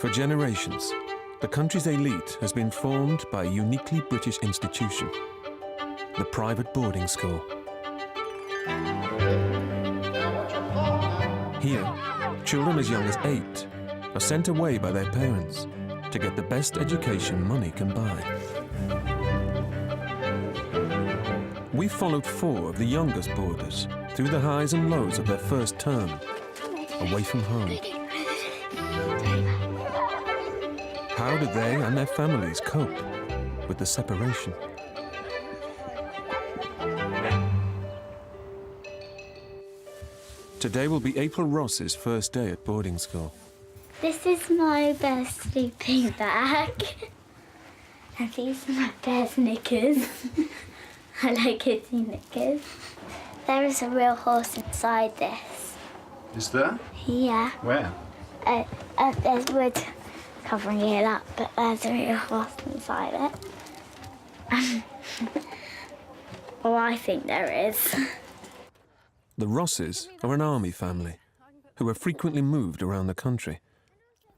For generations, the country's elite has been formed by a uniquely British institution, the private boarding school. Here, children as young as 8 are sent away by their parents to get the best education money can buy. We followed 4 of the youngest boarders through the highs and lows of their first term, away from home. How did they and their families cope with the separation? Today will be April Ross's first day at boarding school. This is my best sleeping bag. And these are my best knickers. I like kidsy knickers. There is a real horse inside this. Is there? Yeah. Where? There's wood covering it up, but there's a real horse inside it. Well, I think there is. The Rosses are an army family who have frequently moved around the country.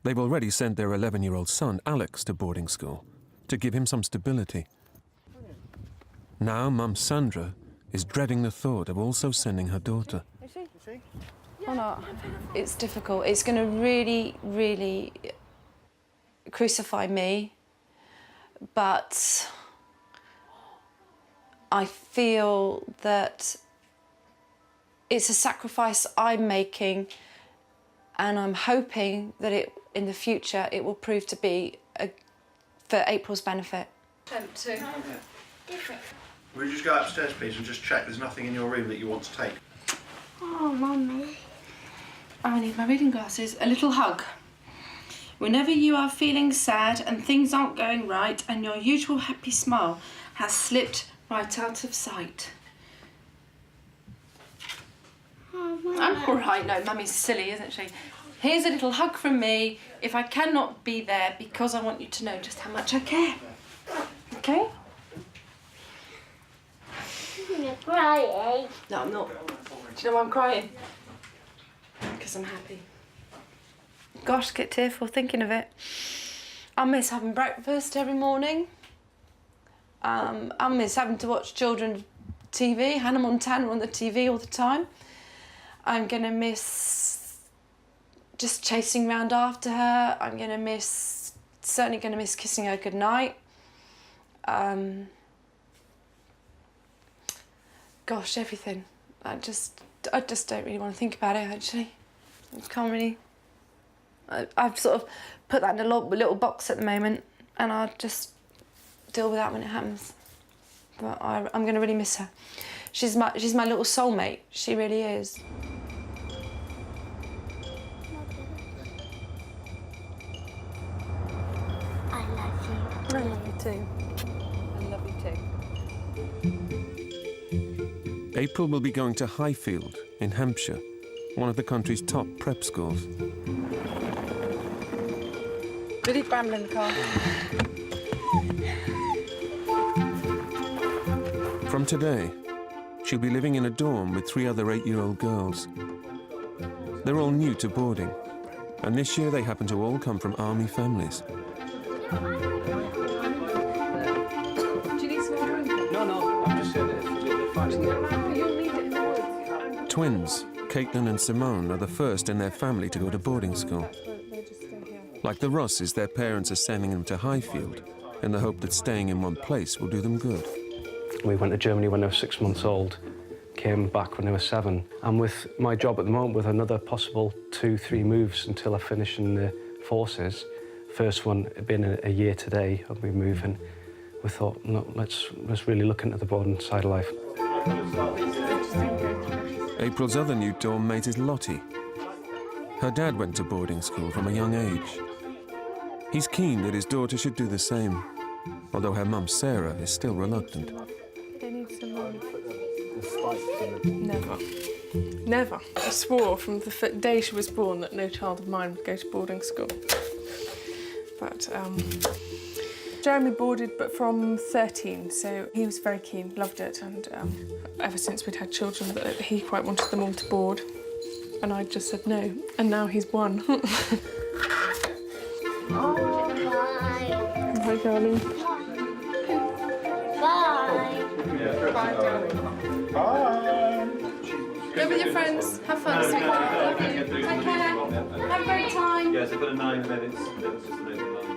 They've already sent their 11-year-old son, Alex, to boarding school to give him some stability. Now, Mum Sandra is dreading the thought of also sending her daughter. Is she? Or not? It's difficult. It's going to really, really crucify me. But I feel that it's a sacrifice I'm making, and I'm hoping that in the future it will prove to be for April's benefit. Will you just go upstairs, please, and just check there's nothing in your room that you want to take? Oh, Mummy. I need my reading glasses. A little hug. Whenever you are feeling sad and things aren't going right and your usual happy smile has slipped right out of sight. Oh, Mummy. I'm all right. No, Mummy's silly, isn't she? Here's a little hug from me if I cannot be there because I want you to know just how much I care. Okay? You're crying. No, I'm not. Do you know why I'm crying? Because I'm happy. Gosh, I get tearful thinking of it. I miss having breakfast every morning. I miss having to watch children's TV, Hannah Montana on the TV all the time. I'm gonna miss just chasing around after her. I'm gonna miss, certainly gonna miss kissing her goodnight. Gosh, everything. I just don't really want to think about it, actually. I can't really... I've sort of put that in a little box at the moment, and I'll just deal with that when it happens. But I'm going to really miss her. She's my little soulmate. She really is. I love you. I love you too. I love you too. April will be going to Highfield in Hampshire, one of the country's top prep schools. Really bramble in the car. From today, she'll be living in a dorm with 3 other 8-year-old girls. They're all new to boarding, and this year they happen to all come from army families. Twins, Caitlin and Simone, are the first in their family to go to boarding school. Like the Rosses, their parents are sending them to Highfield in the hope that staying in one place will do them good. We went to Germany when they were 6 months old, came back when they were 7. And with my job at the moment, with another possible 2-3 moves until I finish in the forces, first one had been a year today, I'll be moving, we thought, no, let's really look into the boarding side of life. April's other new dorm mate is Lottie. Her dad went to boarding school from a young age. He's keen that his daughter should do the same, although her mum, Sarah, is still reluctant. They need some money. Never. Never. I swore from the day she was born that no child of mine would go to boarding school. But Jeremy boarded, but from 13, so he was very keen, loved it, and ever since we'd had children, he quite wanted them all to board, and I just said no, and now he's won. Bye. Bye, darling. Bye. Bye, darling. Bye. Go with your friends. Have fun. Sweetheart. Take care. Have a great time. Yes, I've got a 9 minutes. That was just an open line.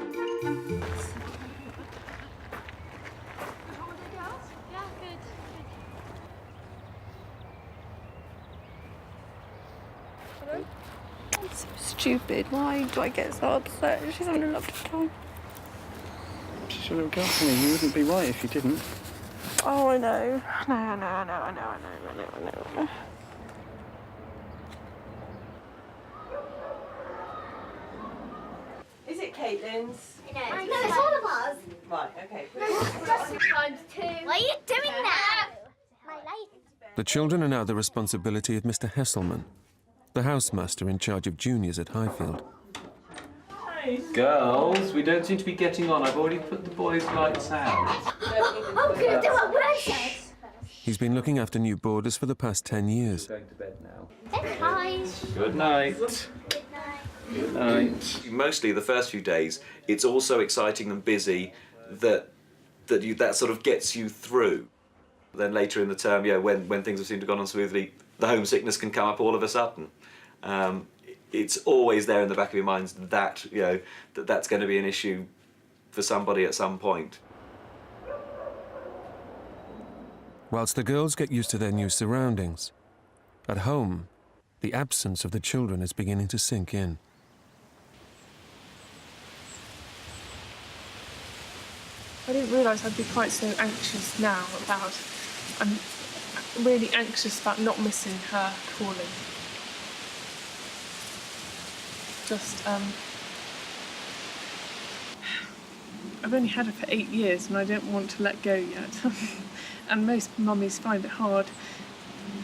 It's so stupid. Why do I get so upset? She's having a lovely time. She's your little girl, honey. You wouldn't be right if you didn't. Oh, I know. I know. Is it Caitlin's? No, it's all of us. Right, okay. Times 2. Why are you doing that? My life. The children are now the responsibility of Mr. Hesselman, the housemaster in charge of juniors at Highfield. Girls, we don't seem to be getting on. I've already put the boys' lights out. I'm going to do what Gwen said. He's been looking after new boarders for the past 10 years. Going to bed now. Bye. Good night. Good night. Mostly the first few days, it's all so exciting and busy that sort of gets you through. Then later in the term, yeah, when things have seemed to have gone on smoothly, the homesickness can come up all of a sudden. It's always there in the back of your minds that that's going to be an issue for somebody at some point. Whilst the girls get used to their new surroundings, at home, the absence of the children is beginning to sink in. I didn't realise I'd be quite so anxious now about... I'm really anxious about not missing her calling. I've only had her for 8 years and I don't want to let go yet. And most mummies find it hard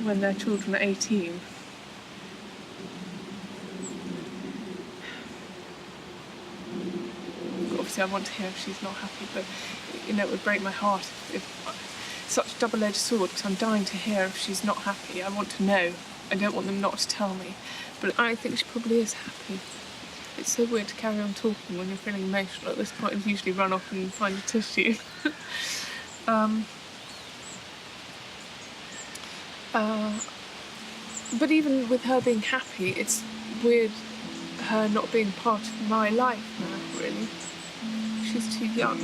when their children are 18. Obviously I want to hear if she's not happy, but it would break my heart if such a double-edged sword, because I'm dying to hear if she's not happy. I want to know. I don't want them not to tell me. But I think she probably is happy. It's so weird to carry on talking when you're feeling emotional. At this point, I'd usually run off and find a tissue. But even with her being happy, it's weird her not being part of my life now, really. She's too young.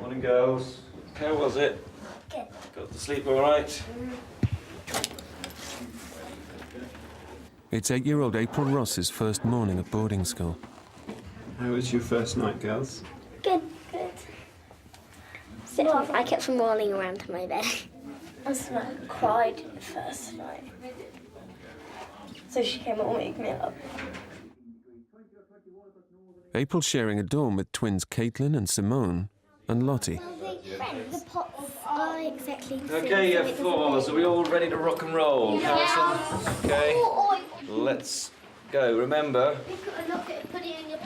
Morning, girls. How was it? Good. Got to sleep all right? It's 8-year-old April Ross's first morning at boarding school. How was your first night, girls? Good. So I kept on rolling around to my bed. I cried the first night. So she came and woke me up. April's sharing a dorm with twins Caitlin and Simone and Lottie. The pots are exactly the same. Okay, yeah, fours. Are we all ready to rock and roll? Harrison? Okay. Let's go. Remember,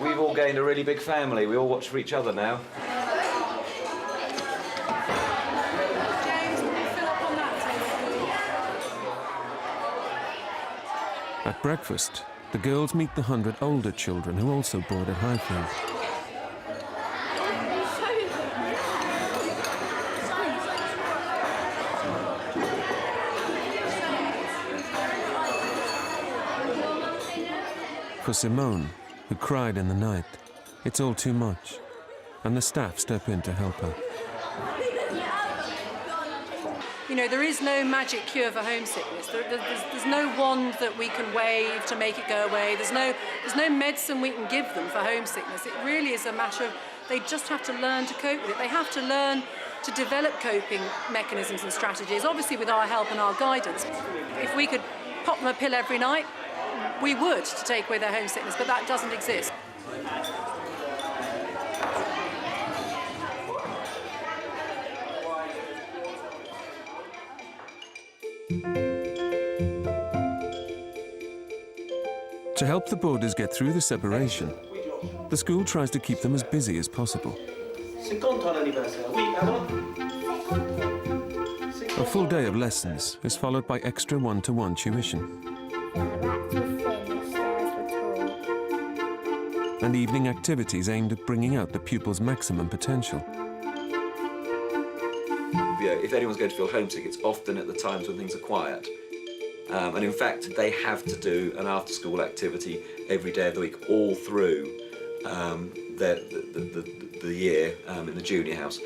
we've all gained a really big family. We all watch for each other now. At breakfast, the girls meet the 100 older children who also board at Highfield. For Simone, who cried in the night, it's all too much, and the staff step in to help her. You know, there is no magic cure for homesickness. There's no wand that we can wave to make it go away. There's no medicine we can give them for homesickness. It really is a matter of they just have to learn to cope with it. They have to learn to develop coping mechanisms and strategies, obviously with our help and our guidance. If we could pop them a pill every night, we would, to take away their homesickness, but that doesn't exist. To help the boarders get through the separation, the school tries to keep them as busy as possible. A full day of lessons is followed by extra one-to-one tuition and evening activities aimed at bringing out the pupils' maximum potential. If anyone's going to feel homesick, it's often at the times when things are quiet. And in fact, they have to do an after-school activity every day of the week, all through the year in the junior house,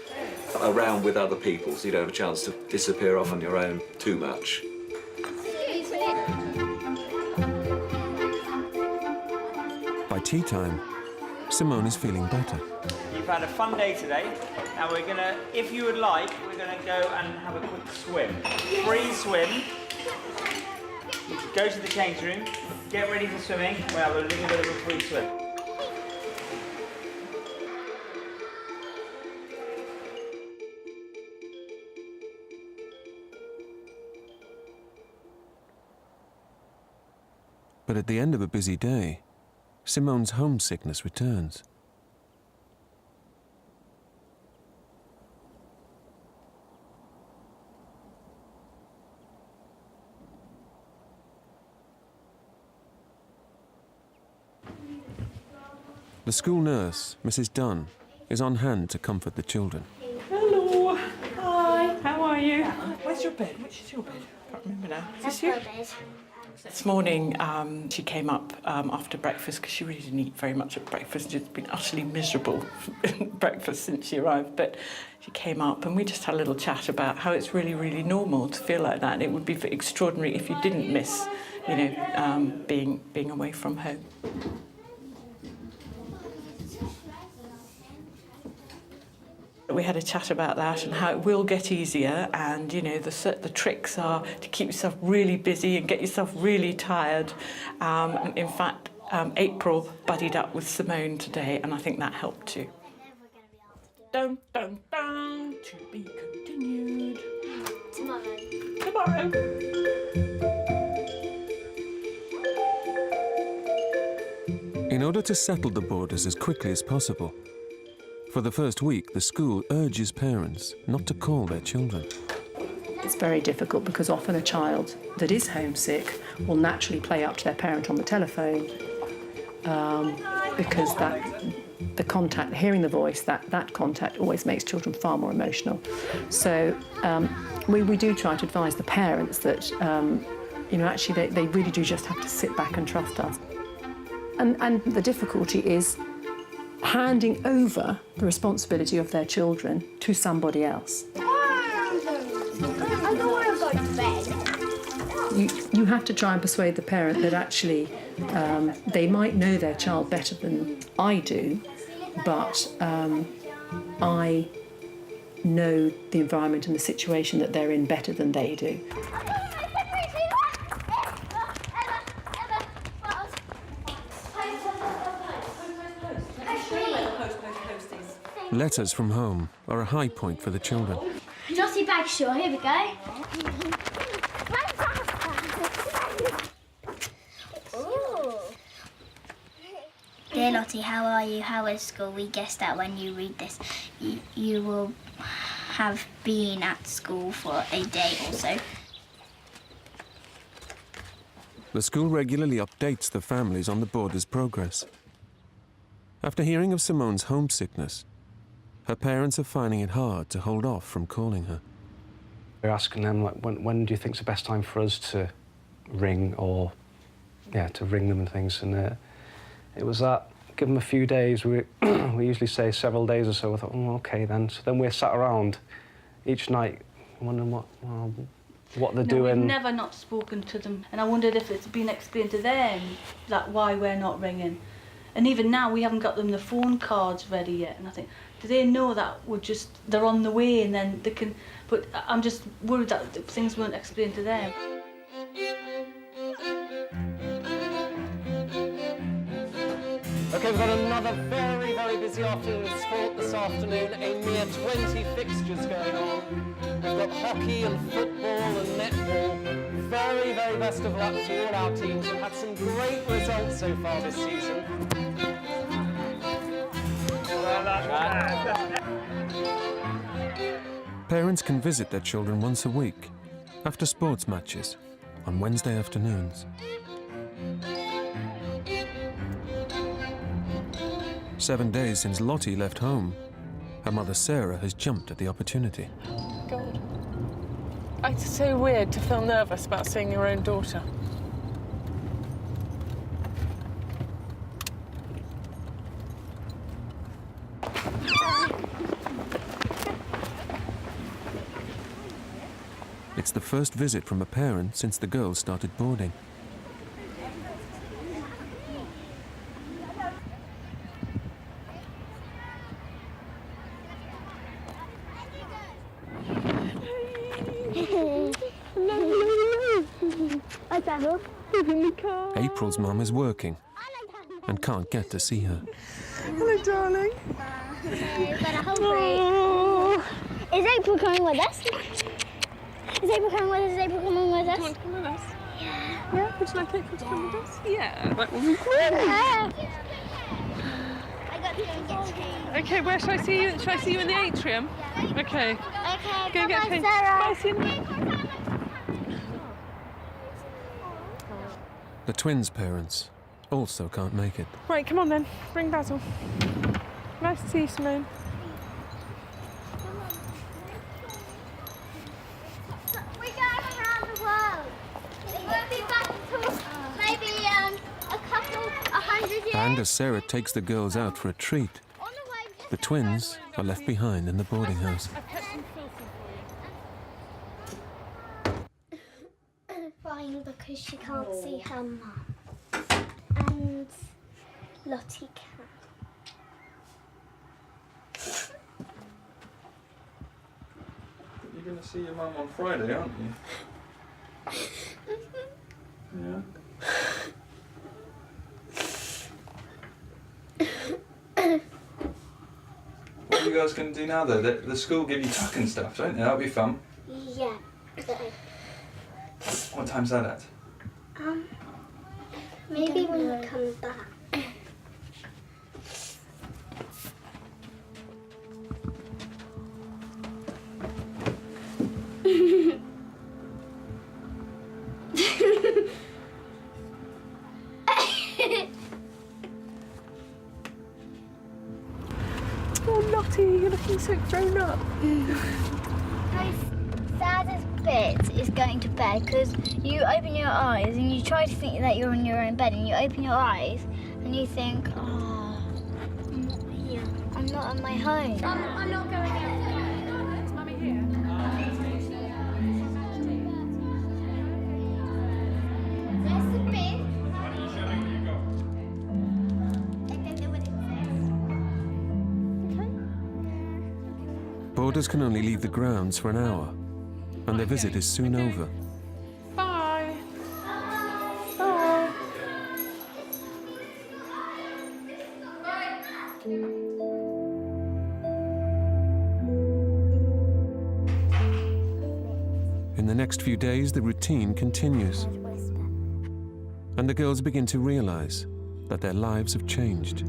around with other people, so you don't have a chance to disappear off on your own too much. By tea time, Simone is feeling better. You've had a fun day today. Now we're gonna, if you would like, we're gonna go and have a quick swim. Free swim. You can go to the change room, get ready for swimming. We'll have a little bit of a free swim. But at the end of a busy day, Simone's homesickness returns. The school nurse, Mrs. Dunn, is on hand to comfort the children. Hello. Hi. How are you? Where's your bed? Which is your bed? I can't remember now. Is this you? This morning, she came up after breakfast because she really didn't eat very much at breakfast. She's been utterly miserable at breakfast since she arrived. But she came up and we just had a little chat about how it's really, really normal to feel like that. And it would be extraordinary if you didn't miss, you know, being away from home. We had a chat about that and how it will get easier, and you know the tricks are to keep yourself really busy and get yourself really tired. In fact, April buddied up with Simone today, and I think that helped too. Dun dun dun. To be continued. Tomorrow. Tomorrow. In order to settle the boarders as quickly as possible, for the first week, the school urges parents not to call their children. It's very difficult because often a child that is homesick will naturally play up to their parent on the telephone because the contact, hearing the voice, that contact always makes children far more emotional. So we do try to advise the parents that, you know, actually they really do just have to sit back and trust us. And the difficulty is handing over the responsibility of their children to somebody else. I don't want to go to bed. You have to try and persuade the parent that actually they might know their child better than I do, but I know the environment and the situation that they're in better than they do. Letters from home are a high point for the children. Jossie Bagshaw, here we go. Dear Lottie, how are you? How is school? We guess that when you read this, you will have been at school for a day or so. The school regularly updates the families on the boarders' progress. After hearing of Simone's homesickness, her parents are finding it hard to hold off from calling her. We're asking them, like, when do you think's the best time for us to ring, or, yeah, to ring them and things. And it was that, give them a few days. We usually say several days or so. I thought, OK then. So then we're sat around each night wondering what they're doing. We've never not spoken to them, and I wondered if it's been explained to them, like why we're not ringing. And even now, we haven't got them the phone cards ready yet. And I think, do they know that they're on the way and then they can... But I'm just worried that things weren't explained to them. OK, we've got another very, very busy afternoon of sport this afternoon. A mere 20 fixtures going on. We've got hockey and football and netball. very, very best of luck to all our teams. We've had some great results so far this season. Parents can visit their children once a week, after sports matches, on Wednesday afternoons. 7 days since Lottie left home, her mother Sarah has jumped at the opportunity. God. It's so weird to feel nervous about seeing your own daughter. It's the first visit from a parent since the girls started boarding. April's mum is working and can't get to see her. Hello, darling. Is April coming with us? Is April coming with us? Is April coming with us? Do you want to come with us? Yeah. Yeah? Would you like April to come with us? Yeah. That would be great. I got to go and get changed. Okay, where shall I see you? Shall I see you in the atrium? Okay. Okay, Go and get bye-bye, changed. Sarah. Bye, see you in a minute. The twins' parents also can't make it. Right, come on then. Bring Basil. Nice to see you, Simone. We're going around the world. We'll be back until maybe a couple, 100 years. And as Sarah takes the girls out for a treat, the twins are left behind in the boarding house. I've kept some filthy for you. Crying because she can't see her mum. And Lottie can. You're going to see your mum on Friday, aren't you? Yeah. What are you guys going to do now, though? The school give you tuck and stuff, don't they? That'll be fun. Yeah. What time's that at? Maybe when we come back. Oh, Lottie, you're looking so grown up. My saddest bit is going to bed because you open your eyes and you try to think that you're in your own bed and you open your eyes and you think, oh, I'm not here. I'm not at my home. I'm not going out. Is Mummy here? That's the bit. Boarders can only leave the grounds for an hour, and their visit is soon over. Bye. Bye. In the next few days, the routine continues, and the girls begin to realize that their lives have changed.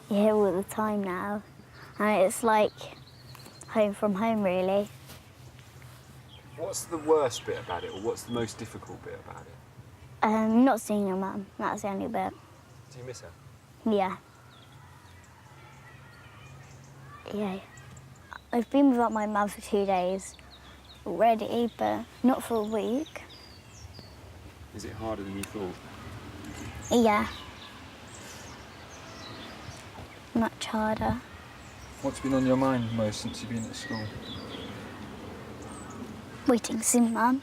You're here all the time now, and it's like home from home, really. What's the worst bit about it, or what's the most difficult bit about it? Not seeing your mum, that's the only bit. Do you miss her? Yeah. Yeah. I've been without my mum for 2 days already, but not for a week. Is it harder than you thought? Yeah. Much harder. What's been on your mind most since you've been at school? Waiting to see Mum.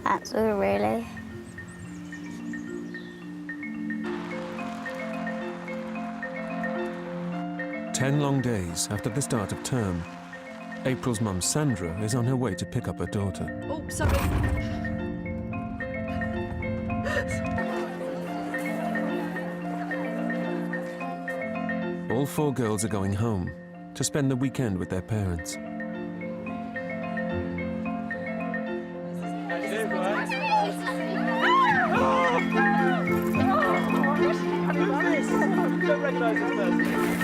That's all, really. Ten long days after the start of term, April's mum Sandra is on her way to pick up her daughter. Oh, sorry. All 4 girls are going home to spend the weekend with their parents. Don't recognise this person.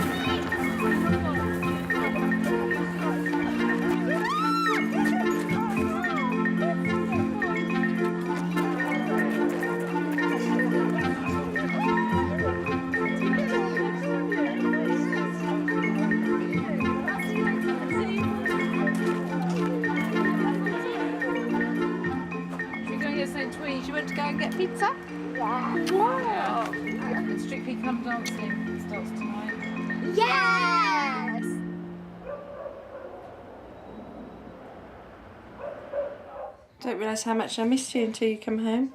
You went to go and get pizza? Yeah. Oh, and Strictly Come Dancing starts tonight. Yes! Don't realise how much I missed you until you come home.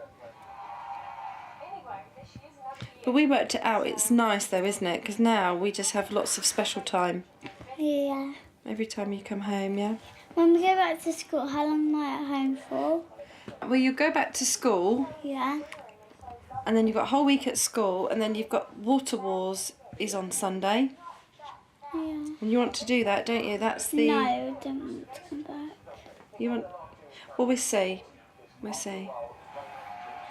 But we worked it out. It's nice though, isn't it? Because now we just have lots of special time. Yeah. Every time you come home, yeah? When we go back to school, how long am I at home for? Well, you go back to school, Yeah. and then you've got a whole week at school, and then you've got Water Wars is on Sunday. Yeah. And you want to do that, don't you? That's the... No, I don't want to come back. You want... Well, we'll see. We'll see.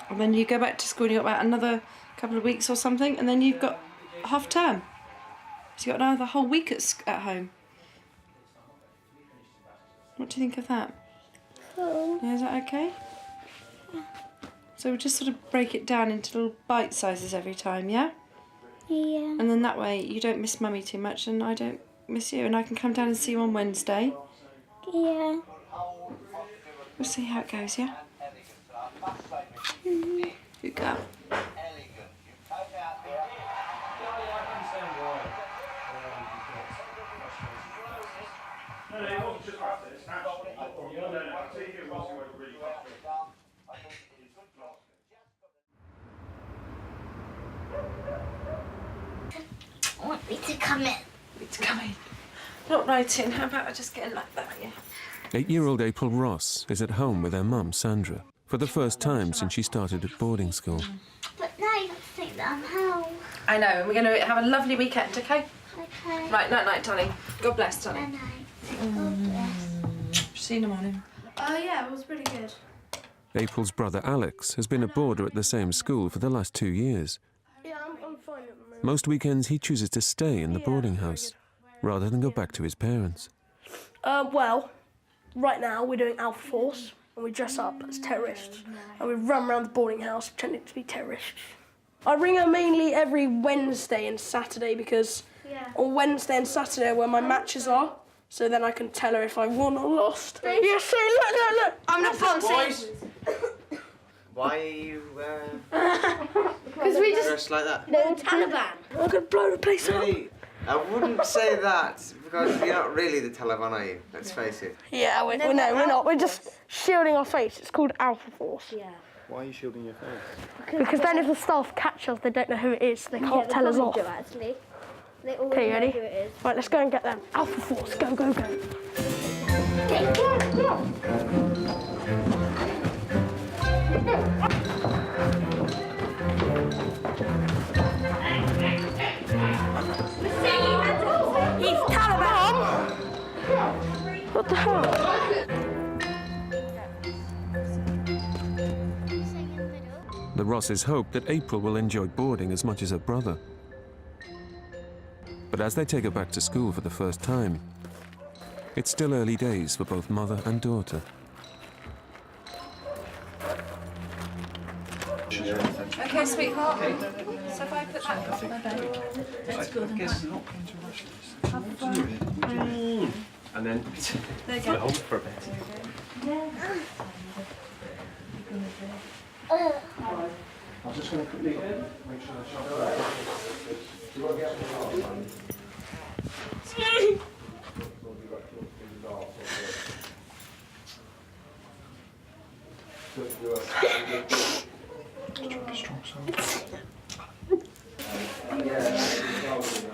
And then you go back to school and you've got about another couple of weeks or something, and then you've got half term. So you've got another whole week at home. What do you think of that? Cool. Yeah, is that okay? So we'll just sort of break it down into little bite sizes every time, yeah? Yeah. And then that way you don't miss Mummy too much and I don't miss you, and I can come down and see you on Wednesday. Yeah. We'll see how it goes, yeah? Good girl. I want me to come in. It's coming. Not writing. How about I just get in like that, yeah? 8-year-old April Ross is at home with her mum, Sandra, for the first time since she started at boarding school. But now you have to think that I'm home. I know, and we're going to have a lovely weekend, okay? Okay. Right, night-night, darling. God bless, darling. Night-night. God bless. See you in the morning. Yeah, it was pretty good. April's brother Alex has been a boarder at the same school for the last 2 years. Yeah, I'm fine at the moment. Most weekends he chooses to stay in the boarding house rather than go back to his parents. Well, right now we're doing Alpha Force and we dress up as terrorists and we run around the boarding house pretending to be terrorists. I ring her mainly every Wednesday and Saturday because on Wednesday and Saturday are where my matches are, so then I can tell her if I won or lost. Yeah, so look! I'm the Ponzi! Why are you Because we just dressed like that? they're the Taliban. I'm gonna blow the place up. Really? I wouldn't say that, because you're not really the Taliban, are you? Let's face it. Yeah, we're not. We're just shielding our face. It's called Alpha Force. Yeah. Why are you shielding your face? Because then if the staff catch us, they don't know who it is. They can't tell us off. Do, actually. They always Okay, you know ready? who it is. Right, let's go and get them. Alpha Force, go, go, go. He's Taliban! What the hell? The Rosses hope that April will enjoy boarding as much as her brother. But as they take her back to school for the first time, it's still early days for both mother and daughter. Okay, sweetheart. So if I put that on my bed, that's good. And then There you go. hold it for a bit. I'm just going to quickly make sure the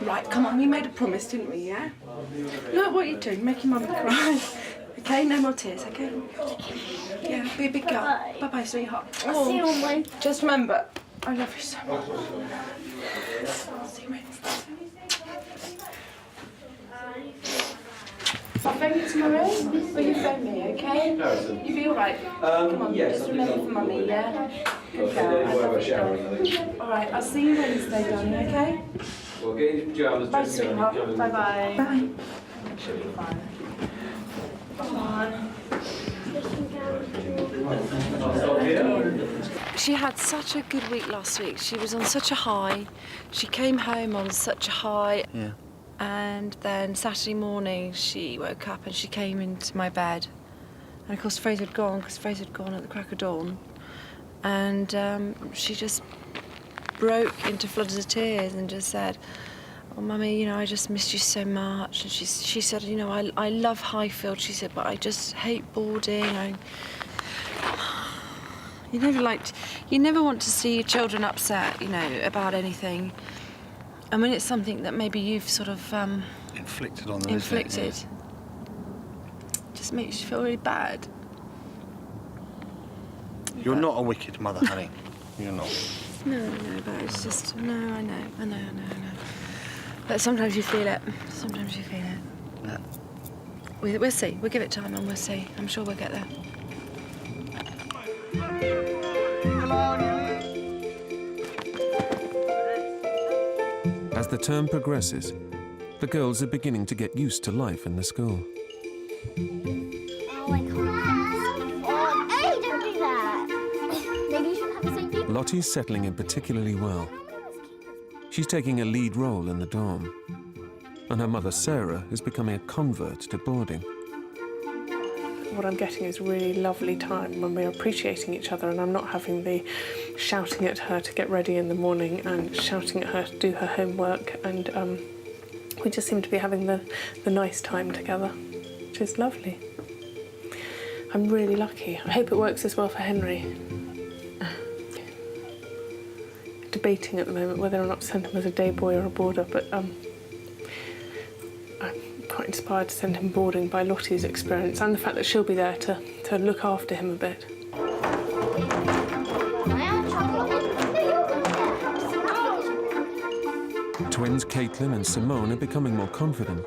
Right, come on, we made a promise, didn't we, yeah? Look what you're doing, making Mummy cry. Okay, no more tears, okay? Yeah, be a big girl. Bye-bye, sweetheart. I'll see you on Wednesday. Just remember, I love you so much. See you Wednesday. I'll phone you tomorrow. Will you phone me, okay? You be alright? Come on, yes, just remember for Mummy, yeah? Good girl. I love you. Alright, I'll see you Wednesday, darling, okay? Well, get in your pyjamas. Bye, sweetheart. Bye-bye. Bye. She'll be fine. Come on. She had such a good week last week. She was on such a high. She came home on such a high. Yeah. And then Saturday morning she woke up and she came into my bed. And of course Fraser had gone, because Fraser had gone at the crack of dawn. And she just broke into floods of tears and just said, "Oh, Mummy, you know, I just missed you so much." And she said, "You know, I love Highfield," she said, "but I just hate boarding. You never want to see your children upset, you know, about anything. And when it's something that maybe you've sort of inflicted on them, inflicted, just makes you feel really bad." You're not a wicked mother, honey. You're not. No, but it's just, no, I know. But sometimes you feel it. Sometimes you feel it. Yeah. We'll see. We'll give it time and we'll see. I'm sure we'll get there. As the term progresses, the girls are beginning to get used to life in the school. Oh, I can't. Hey, don't do that. Maybe you shouldn't have the same people. Lottie's settling in particularly well. She's taking a lead role in the dorm. And her mother, Sarah, is becoming a convert to boarding. What I'm getting is a really lovely time when we're appreciating each other, and I'm not having the shouting at her to get ready in the morning and shouting at her to do her homework, and we just seem to be having the nice time together, which is lovely. I'm really lucky. I hope it works as well for Henry. Debating at the moment whether or not to send him as a day boy or a boarder, but I'm quite inspired to send him boarding by Lottie's experience and the fact that she'll be there to look after him a bit. Twins Caitlin and Simone are becoming more confident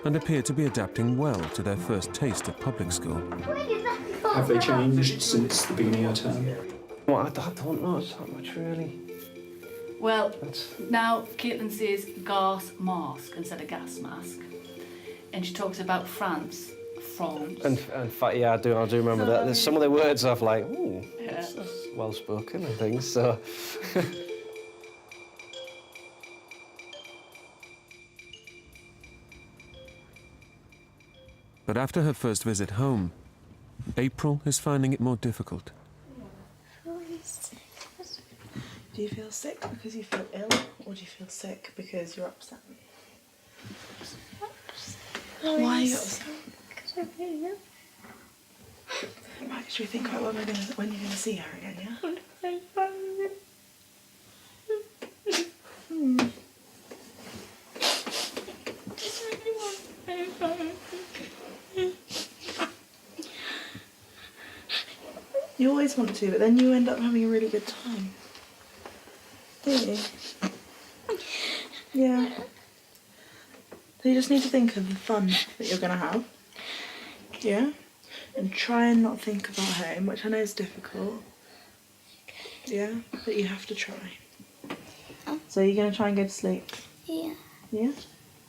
and appear to be adapting well to their first taste of public school. Have they changed since the beginning of term? Well, I don't know that much, really. Well, now Caitlin says gas mask instead of gas mask. And she talks about France. And in fact, yeah, I do remember that. There's some of the words I've like, ooh, Yeah. that's well spoken and things, so. But after her first visit home, April is finding it more difficult. Do you feel sick because you feel ill, or do you feel sick because you're upset? Why are you upset? Right, should we think about when you're gonna see her again, yeah? You always want to, but then you end up having a really good time. Do you? Yeah. So you just need to think of the fun that you're going to have. Yeah? And try and not think about home, which I know is difficult. Yeah? But you have to try. So you're going to try and go to sleep? Yeah. Yeah?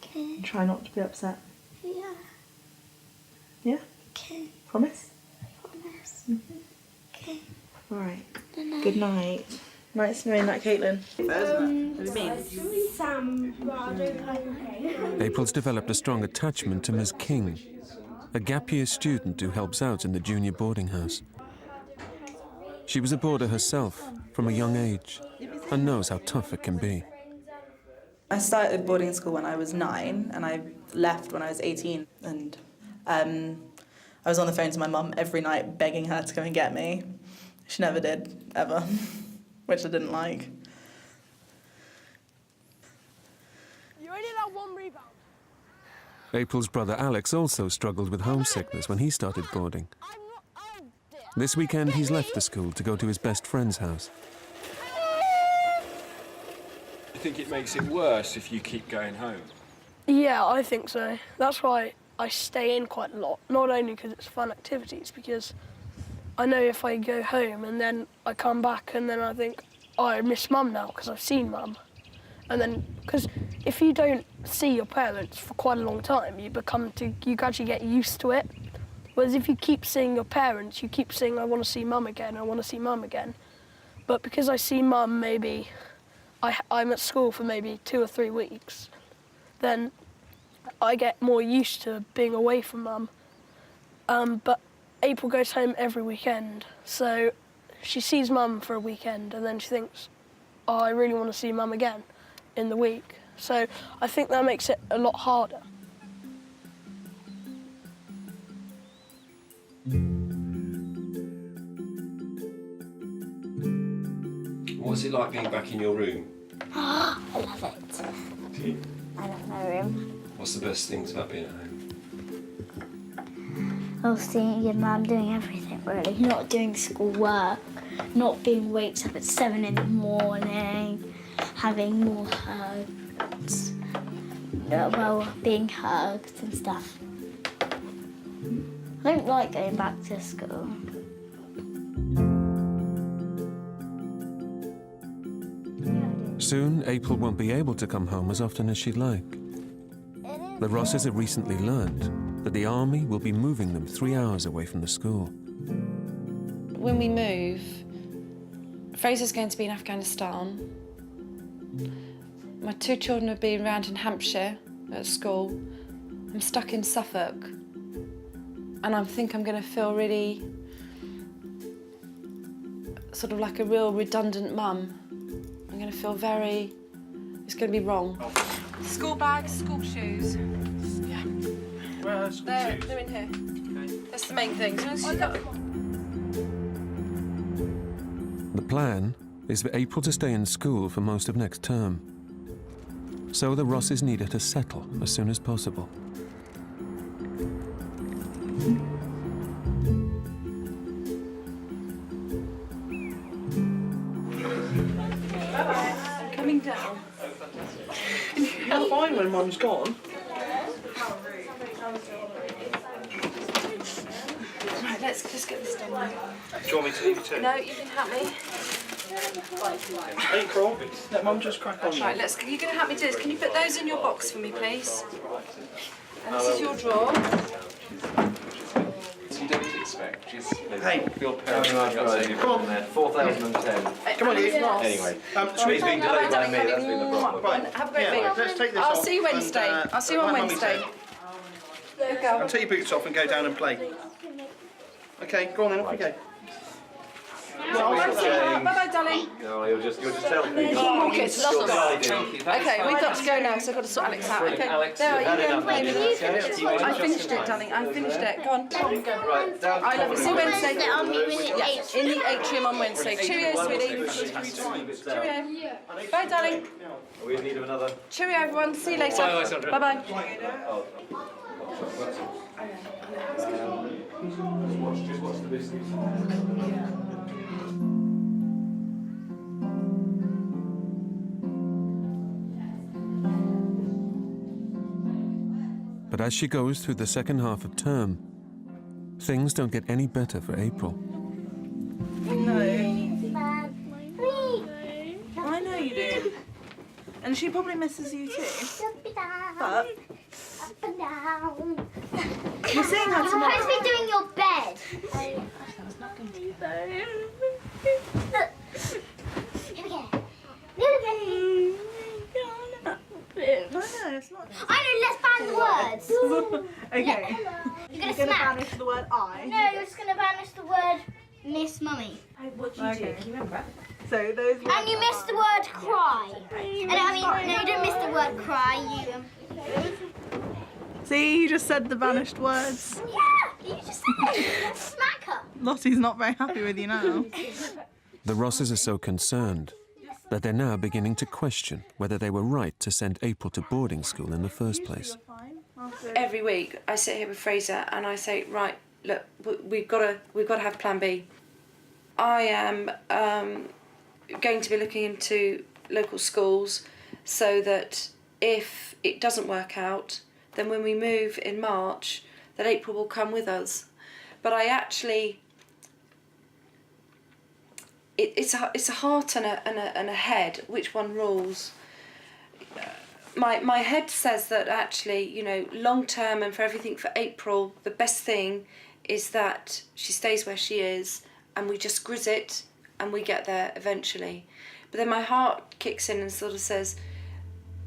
Okay. And try not to be upset? Yeah. Yeah? Okay. Promise? Promise. Mm-hmm. Okay. All right. Good night. Good night. Nice knowing that, Caitlin. April's developed a strong attachment to Ms. King, a gap year student who helps out in the junior boarding house. She was a boarder herself from a young age and knows how tough it can be. I started boarding school when I was 9 and I left when I was 18, and I was on the phone to my mum every night begging her to come and get me. She never did, ever, which I didn't like. You only allowed 1 rebound. April's brother Alex also struggled with homesickness when he started boarding. This weekend he's left the school to go to his best friend's house. you think it makes it worse if you keep going home? Yeah, I think so. That's why I stay in quite a lot. Not only because it's fun activities, because I know if I go home and then I come back and then I think, oh, I miss Mum now because I've seen Mum. And then, because if you don't see your parents for quite a long time, you gradually get used to it. Whereas if you keep seeing your parents, you keep saying, I want to see Mum again, I want to see Mum again. But because I see Mum maybe, I'm at school for maybe 2 or 3 weeks, then I get more used to being away from Mum. But April goes home every weekend, so she sees Mum for a weekend and then she thinks, oh, I really want to see Mum again in the week. So I think that makes it a lot harder. What's it like being back in your room? I love it. I love my room. What's the best things about being at home? Oh, seeing your mum doing everything, really. Not doing schoolwork, not being waked up at 7 in the morning, having more hugs, well, being hugged and stuff. I don't like going back to school. Soon, April won't be able to come home as often as she'd like. The Rosses have recently learned that the army will be moving them 3 hours away from the school. When we move, Fraser's going to be in Afghanistan. My 2 children are being around in Hampshire at school. I'm stuck in Suffolk. And I think I'm going to feel really sort of like a real redundant mum. I'm going to feel it's going to be wrong. School bags, school shoes. Yeah. Where are school shoes? They're in here. Okay. That's the main thing. The plan is for April to stay in school for most of next term. So the Rosses need her to settle as soon as possible. Coming down. You're fine when Mum's gone. Right, let's just get this done now. Do you want me to leave you to? No, you can help me. April, let Mum just crack on. Right, you're going to help me do this. Can you put those in your box for me, please? And this is your drawer. You don't expect. Just Hey. your parents are saying Come on. there. 4,010. Come on, you. Anyway, Should we it's been delayed by me. That's been the problem. Right. Have a great Yeah, week. let's take this I'll off see you Wednesday. and, I'll see you on like Mummy Wednesday. said. Good girl. And take your boots off and go down and play. Okay, go on then, off you go. Bye-bye, darling. No, you'll just tell me. Walk it, it's lovely. Thank you. Okay, we've got to go now, so I've got to sort Alex out. Okay, Alex, there, you've you had go and play enough. with it. Yeah. I finished it, darling. I finished it. Go on. Right, down. I love you. See you Wednesday. I'll meet with the Yeah, in the atrium on Wednesday. Cheerio, sweetie. Cheerio. Bye, darling. We need another. Cheerio, everyone. See you later. Bye, Sandra. Bye-bye. Just watch the biscuits. But as she goes through the second half of term, things don't get any better for April. No. I know you do. And she probably misses you too. But you're seeing her You're tomorrow. supposed to be doing your bed. Here we go. No, it's not. I know, let's ban the words. Okay. You're gonna gonna smack. banish the word I. No, you're just gonna banish the word Miss Mummy. What do you do? Can you remember? So those. And you missed the word cry. And I mean, no, you didn't miss the word cry. See, you just said the banished words. Yeah, you just said it. Smack her. Lottie's not very happy with you now. The Rosses are so concerned that they're now beginning to question whether they were right to send April to boarding school in the first place. Every week I sit here with Fraser and I say, right, look, we've got to have plan B. I am going to be looking into local schools so that if it doesn't work out, then when we move in March, that April will come with us. But I actually, it's a heart and a head. Which one rules? My head says that actually, you know, long term and for everything for April, the best thing is that she stays where she is and we just grizz it and we get there eventually. But then my heart kicks in and sort of says,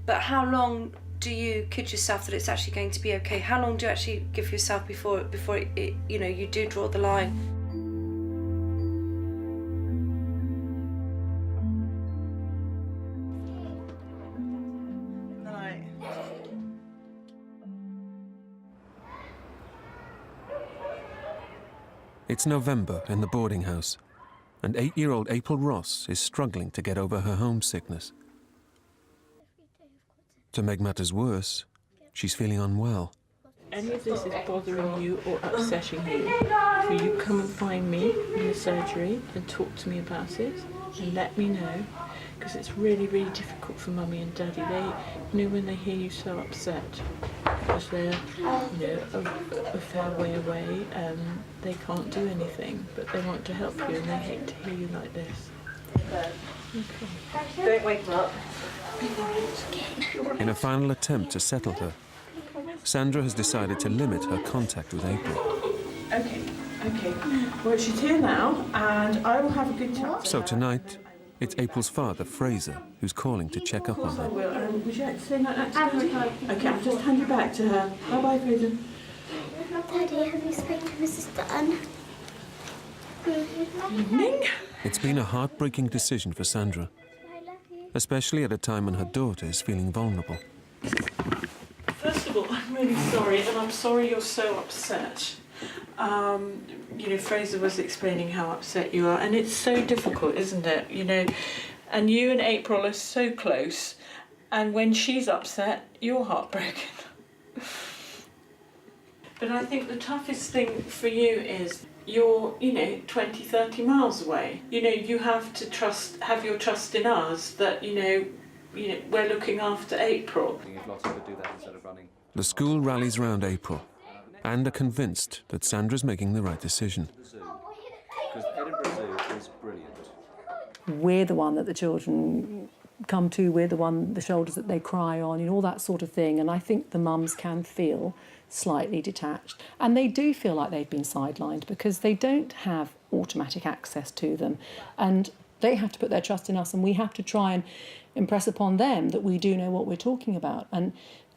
but how long do you kid yourself that it's actually going to be okay? How long do you actually give yourself before it, you know, you do draw the line? It's November in the boarding house, and 8-year-old April Ross is struggling to get over her homesickness. To make matters worse, she's feeling unwell. Any of this is bothering you or upsetting you, will you come and find me in the surgery and talk to me about it and let me know, because it's really, really difficult for Mummy and Daddy. They, you know, when they hear you so upset, because they're, you know, a fair way away, they can't do anything, but they want to help you and they hate to hear you like this. Okay. Don't wake them up. In a final attempt to settle her, Sandra has decided to limit her contact with April. Okay. Well, she's here now, and I will have a good chat. So tonight, it's April's father, Fraser, who's calling to check up on her. Would you like to say that to her? Okay, I'll just hand you back to her. Bye-bye, Fraser. Daddy, have you spoken to Mrs. Dunn? Evening. It's been a heartbreaking decision for Sandra, especially at a time when her daughter is feeling vulnerable. First of all, I'm really sorry, and I'm sorry you're so upset. You know, Fraser was explaining how upset you are, and it's so difficult, isn't it? You know, and you and April are so close, and when she's upset, you're heartbroken. But I think the toughest thing for you is you're, you know, 20, 30 miles away. You know, you have to have your trust in us that, you know, we're looking after April. The school rallies round April and are convinced that Sandra's making the right decision. Because Edinburgh Zoo is brilliant. We're the one that the children come to, we're the shoulders that they cry on, you know, all that sort of thing. And I think the mums can feel slightly detached. And they do feel like they've been sidelined because they don't have automatic access to them. And they have to put their trust in us, and we have to try and impress upon them that we do know what we're talking about. And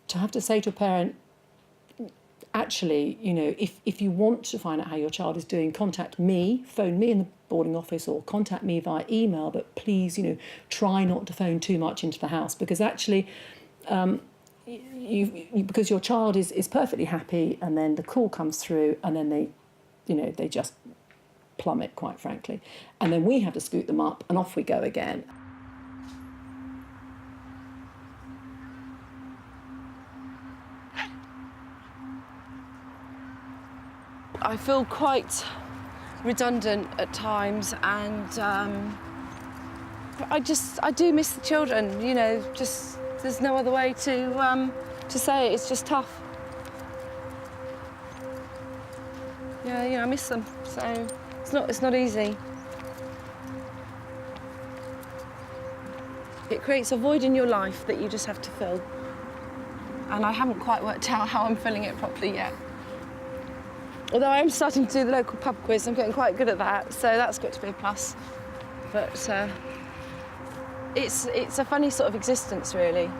to have to say to a parent, actually, you know, if you want to find out how your child is doing, contact me, phone me in the boarding office or contact me via email, but please, you know, try not to phone too much into the house, because actually, because your child is perfectly happy, and then the call comes through and then they, you know, they just plummet, quite frankly. And then we have to scoot them up and off we go again. I feel quite redundant at times, and I do miss the children, you know, just there's no other way to say it. It's just tough. Yeah, you know, I miss them, so it's not easy. It creates a void in your life that you just have to fill, and I haven't quite worked out how I'm filling it properly yet. Although I am starting to do the local pub quiz, I'm getting quite good at that, so that's got to be a plus. But it's a funny sort of existence, really.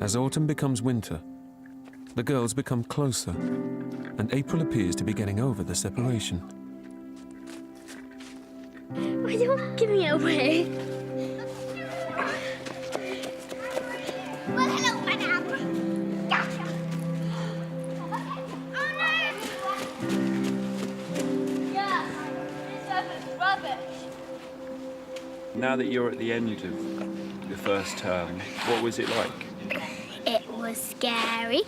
As autumn becomes winter, the girls become closer, and April appears to be getting over the separation. Why do you want to give me away? Well, hello, madam. Gotcha. Oh, no. Yeah. Now that you're at the end of the first term, what was it like? It was scary,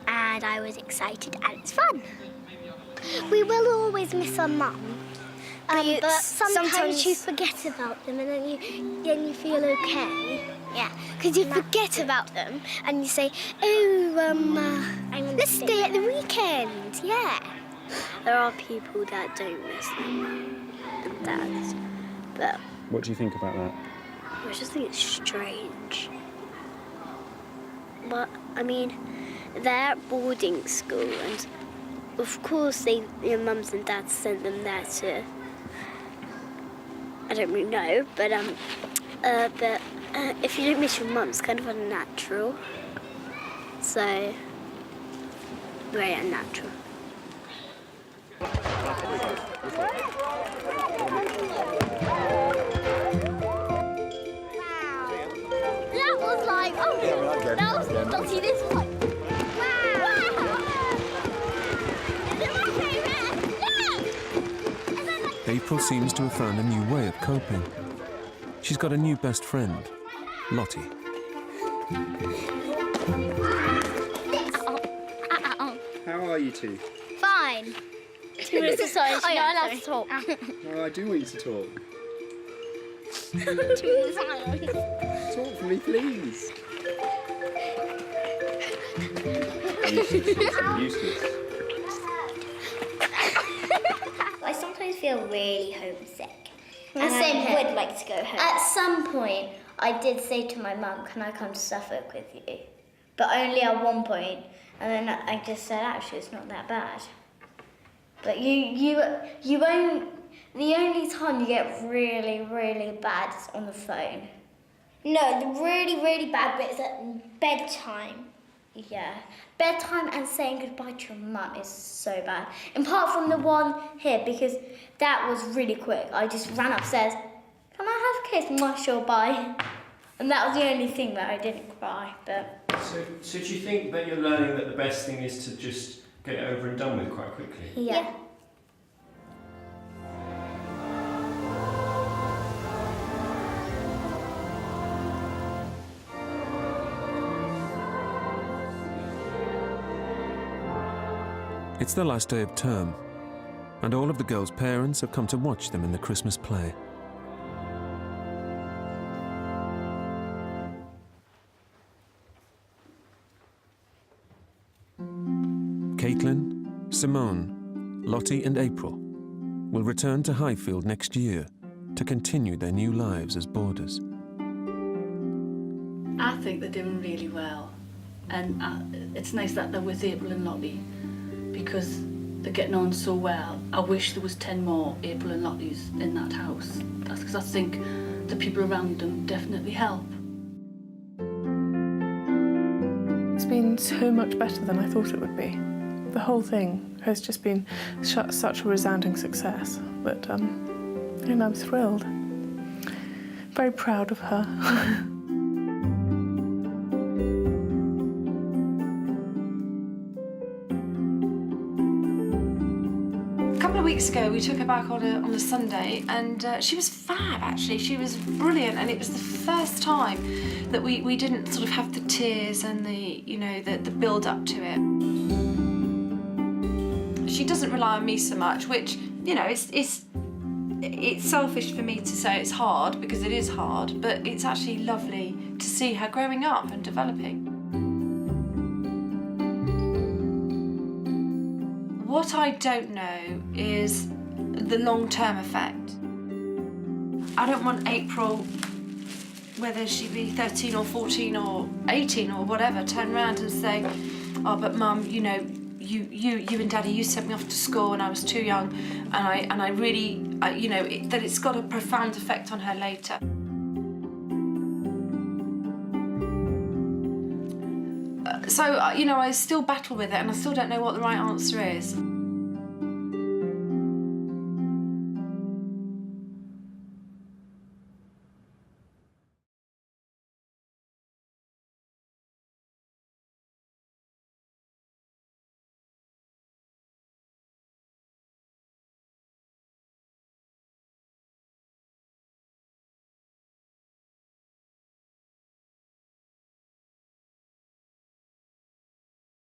and I was excited, and it's fun. We will always miss our mum. But sometimes you forget about them, and then you feel okay. Yeah, because you forget about them, and you say, let's stay at the weekend. Yeah. There are people that don't miss their mum and dads, but What do you think about that? I just think it's strange. But I mean, they're at boarding school, and of course their mums and dads sent them there to. I don't really know, but if you don't miss your mum, it's kind of unnatural. So, very unnatural. That was like, that was Dottie, this was like, April seems to have found a new way of coping. She's got a new best friend, Lottie. How are you two? Fine. 2 minutes of silence, you're not allowed to talk. Oh, I do want you to talk. 2 minutes of silence. Talk for me, please. Useless. I sometimes feel really homesick. And I would like to go home. At some point, I did say to my mum, can I come to Suffolk with you? But only at one point, and then I just said, actually, it's not that bad. But you won't, the only time you get really, really bad is on the phone. No, the really, really bad bit is at bedtime. Yeah, bedtime and saying goodbye to your mum is so bad. Apart from the one here, because that was really quick. I just ran upstairs, can I have a kiss? Mwah, sure, bye. And that was the only thing that I didn't cry, but... So do you think that you're learning that the best thing is to just get it over and done with quite quickly? Yeah. It's the last day of term, and all of the girls' parents have come to watch them in the Christmas play. Caitlin, Simone, Lottie and April will return to Highfield next year to continue their new lives as boarders. I think they're doing really well, and it's nice that they're with April and Lottie because they're getting on so well. I wish there was 10 more April and Lotties in that house. That's because I think the people around them definitely help. It's been so much better than I thought it would be. The whole thing has just been such a resounding success that and I'm thrilled. Very proud of her. A couple of weeks ago, we took her back on a Sunday, and she was fab, actually. She was brilliant, and it was the first time that we didn't sort of have the tears and the build-up to it. She doesn't rely on me so much, which, it's selfish for me to say it's hard, because it is hard, but it's actually lovely to see her growing up and developing. What I don't know is the long-term effect. I don't want April, whether she be 13 or 14 or 18 or whatever, turn around and say, oh, but Mum, you and Daddy, you sent me off to school when I was too young, and I really, that it's got a profound effect on her later. So, I still battle with it, and I still don't know what the right answer is.